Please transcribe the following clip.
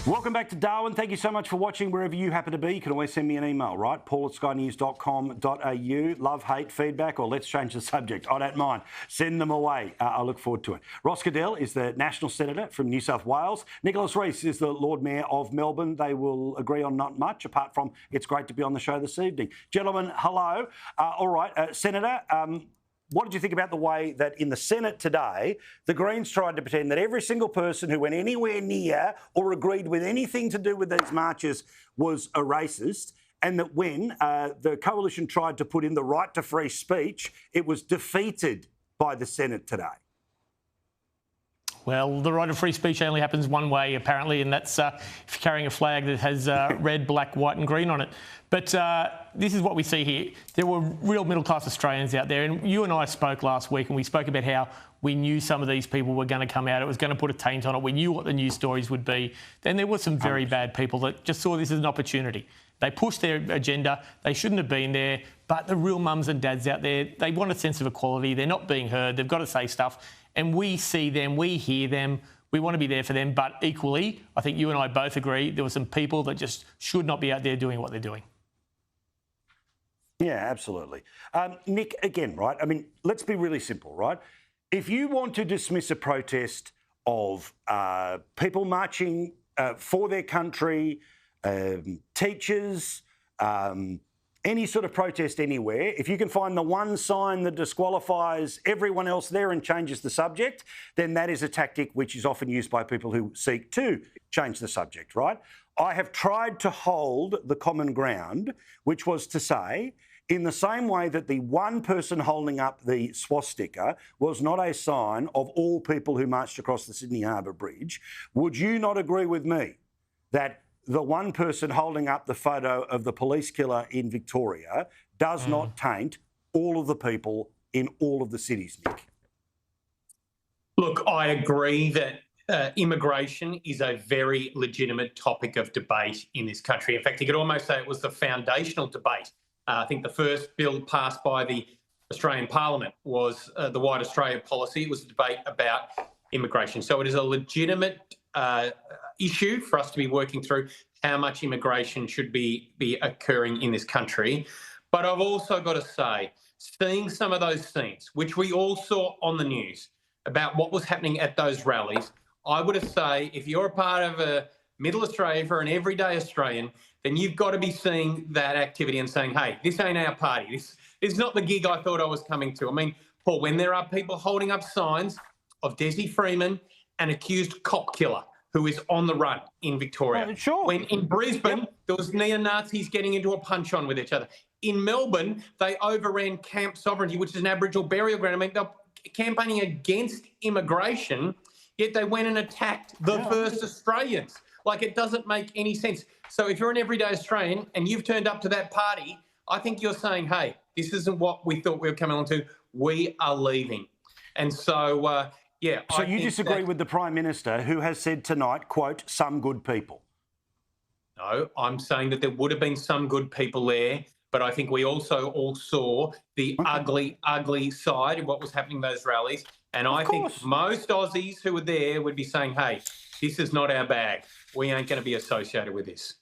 Welcome back to Darwin. Thank you so much for watching wherever you happen to be. You can always send me an email, right? paul@skynews.com.au. Love, hate, feedback, or let's change the subject. I don't mind. Send them away. I look forward to it. Ross Cadell is the National Senator from New South Wales. Nicholas Rees is the Lord Mayor of Melbourne. They will agree on not much, apart from it's great to be on the show this evening. Gentlemen, hello. All right, Senator, what did you think about the way that in the Senate today, the Greens tried to pretend that every single person who went anywhere near or agreed with anything to do with these marches was a racist, and that when the coalition tried to put in the right to free speech, it was defeated by the Senate today? Well, the right of free speech only happens one way, apparently, and that's if you're carrying a flag that has red, black, white and green on it. But this is what we see here. There were real middle-class Australians out there, and you and I spoke last week, and we spoke about how we knew some of these people were going to come out. It was going to put a taint on it. We knew what the news stories would be. Then there were some very bad people that just saw this as an opportunity. They pushed their agenda. They shouldn't have been there. But the real mums and dads out there, they want a sense of equality. They're not being heard. They've got to say stuff. And we see them, we hear them, we want to be there for them. But equally, I think you and I both agree, there were some people that just should not be out there doing what they're doing. Yeah, absolutely. Nick, again, right, I mean, let's be really simple, right? If you want to dismiss a protest of people marching for their country, teachers, any sort of protest anywhere, if you can find the one sign that disqualifies everyone else there and changes the subject, then that is a tactic which is often used by people who seek to change the subject, right? I have tried to hold the common ground, which was to say, in the same way that the one person holding up the swastika was not a sign of all people who marched across the Sydney Harbour Bridge, would you not agree with me that the one person holding up the photo of the police killer in Victoria does not taint all of the people in all of the cities, Nick? Look, I agree that immigration is a very legitimate topic of debate in this country. In fact, you could almost say it was the foundational debate. I think the first bill passed by the Australian Parliament was the White Australia policy. It was a debate about immigration. So it is a legitimate issue for us to be working through how much immigration should be occurring in this country. But I've also got to say, seeing some of those scenes, which we all saw on the news, about what was happening at those rallies, I would say if you're a part of a Middle Australia for an everyday Australian, then you've got to be seeing that activity and saying, hey, this ain't our party. This is not the gig I thought I was coming to. I mean, Paul, when there are people holding up signs of Desi Freeman, an accused cop killer who is on the run in Victoria. Sure. When in Brisbane, there was neo-Nazis getting into a punch-on with each other. In Melbourne, they overran Camp Sovereignty, which is an Aboriginal burial ground. I mean, they're campaigning against immigration, yet they went and attacked the first Australians. Like, it doesn't make any sense. So if you're an everyday Australian and you've turned up to that party, I think you're saying, hey, this isn't what we thought we were coming on to. We are leaving. And so... yeah. So you disagree with the Prime Minister, who has said tonight, quote, some good people? No, I'm saying that there would have been some good people there, but I think we also all saw the ugly, ugly side of what was happening in those rallies. And I think most Aussies who were there would be saying, hey, this is not our bag. We ain't going to be associated with this.